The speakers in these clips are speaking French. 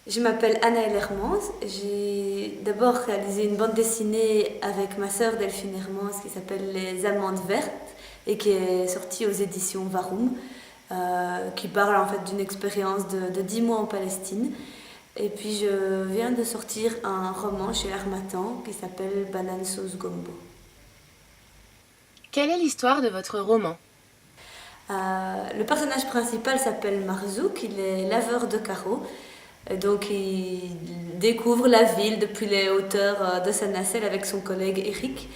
Je m'appelle Anaëlle Hermans. J'ai d'abord réalisé une bande dessinée avec ma sœur Delphine Hermans qui s'appelle Les Amandes Vertes et qui est sortie aux éditions Varum, qui parle en fait d'une expérience de 10 mois en Palestine. Et puis je viens de sortir un roman chez Harmattan qui s'appelle Banane Sauce Gombo. Quelle est l'histoire de votre roman ? Le personnage principal s'appelle Marzouk, il est laveur de carreaux. Et donc il découvre la ville depuis les hauteurs de sa nacelle avec son collègue Eric,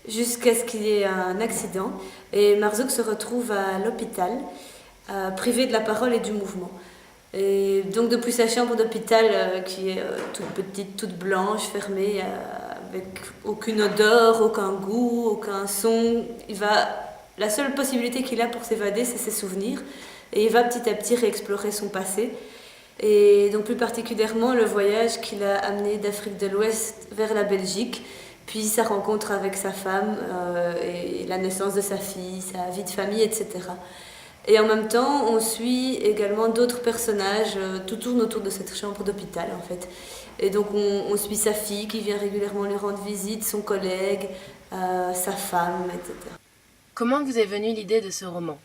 jusqu'à ce qu'il y ait un accident. Et Marzouk se retrouve à l'hôpital, privé de la parole et du mouvement. Et donc depuis sa chambre d'hôpital, qui est toute petite, toute blanche, fermée, avec aucune odeur, aucun goût, aucun son, la seule possibilité qu'il a pour s'évader, c'est ses souvenirs. Et il va petit à petit réexplorer son passé. Et donc plus particulièrement le voyage qu'il a amené d'Afrique de l'Ouest vers la Belgique, puis sa rencontre avec sa femme, et la naissance de sa fille, sa vie de famille, etc. Et en même temps, on suit également d'autres personnages, tout tourne autour de cette chambre d'hôpital en fait. Et donc on suit sa fille qui vient régulièrement lui rendre visite, son collègue, sa femme, etc. Comment vous est venue l'idée de ce roman ?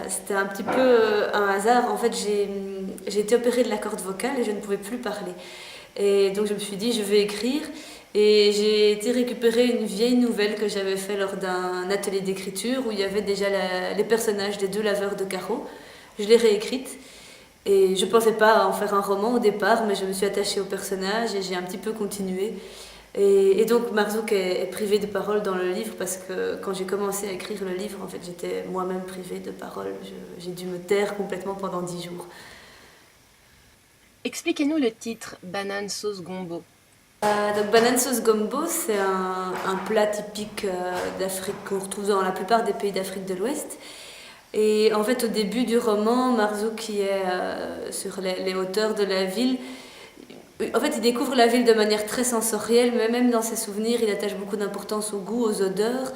C'était un petit peu un hasard. En fait, j'ai été opérée de la corde vocale et je ne pouvais plus parler. Et donc je me suis dit, je vais écrire. Et j'ai été récupérer une vieille nouvelle que j'avais faite lors d'un atelier d'écriture où il y avait déjà les personnages des 2 laveurs de carreaux. Je l'ai réécrite. Et je ne pensais pas en faire un roman au départ, mais je me suis attachée au personnage et j'ai un petit peu continué. Et donc Marzouk est privé de parole dans le livre parce que quand j'ai commencé à écrire le livre, en fait, j'étais moi-même privée de parole. J'ai dû me taire complètement pendant 10 jours. Expliquez-nous le titre Banane Sauce Gombo. Donc Banane Sauce Gombo, c'est un plat typique d'Afrique qu'on retrouve dans la plupart des pays d'Afrique de l'Ouest. Et en fait, au début du roman, Marzouk, qui est sur les hauteurs de la ville, en fait, il découvre la ville de manière très sensorielle, mais même dans ses souvenirs, il attache beaucoup d'importance au goût, aux odeurs.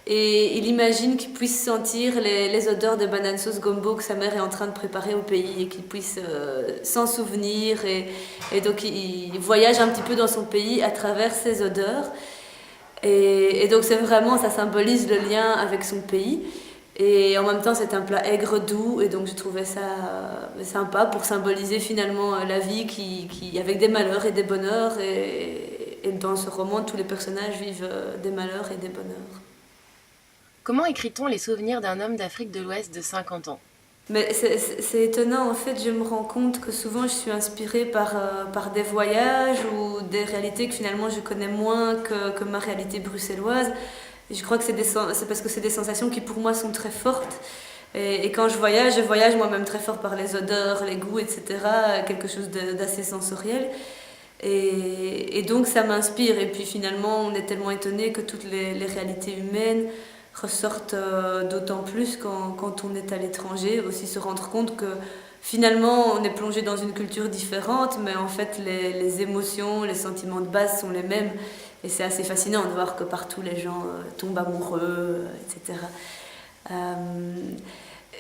Et il imagine qu'il puisse sentir les odeurs de banane sauce gombo que sa mère est en train de préparer au pays et qu'il puisse s'en souvenir. Et donc, il voyage un petit peu dans son pays à travers ces odeurs. Et donc, c'est vraiment, ça symbolise le lien avec son pays. Et en même temps, c'est un plat aigre doux, et donc je trouvais ça sympa pour symboliser finalement la vie qui avec des malheurs et des bonheurs. Et dans ce roman, tous les personnages vivent des malheurs et des bonheurs. Comment écrit-on les souvenirs d'un homme d'Afrique de l'Ouest de 50 ans ? Mais c'est étonnant, en fait, je me rends compte que souvent je suis inspirée par des voyages ou des réalités que finalement je connais moins que ma réalité bruxelloise. Et je crois que c'est parce que c'est des sensations qui pour moi sont très fortes. Et quand je voyage moi-même très fort par les odeurs, les goûts, etc. Quelque chose d'assez sensoriel. Et donc ça m'inspire. Et puis finalement, on est tellement étonné que toutes les réalités humaines ressortent d'autant plus quand on est à l'étranger. Aussi se rendre compte que finalement, on est plongé dans une culture différente, mais en fait, les émotions, les sentiments de base sont les mêmes. Et c'est assez fascinant de voir que partout les gens tombent amoureux, etc.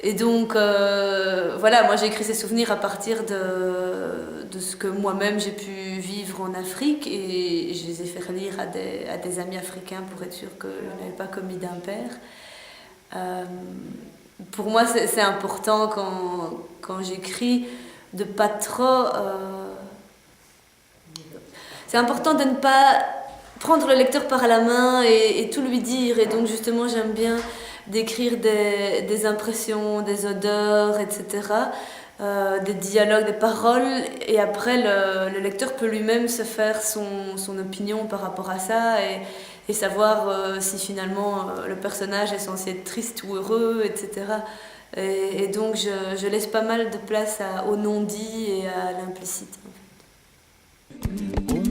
Et donc, voilà, moi j'ai écrit ces souvenirs à partir de ce que moi-même j'ai pu vivre en Afrique et je les ai fait relire à des amis africains pour être sûr que je n'avais pas commis d'impair. Pour moi, c'est important quand j'écris de pas trop... c'est important de ne pas prendre le lecteur par la main et tout lui dire. Et donc justement, j'aime bien d'écrire des impressions, des odeurs, etc., des dialogues, des paroles. Et après, le lecteur peut lui-même se faire son opinion par rapport à ça et savoir si finalement le personnage est censé être triste ou heureux, etc. Et donc, je laisse pas mal de place au non-dit et à l'implicite. En fait.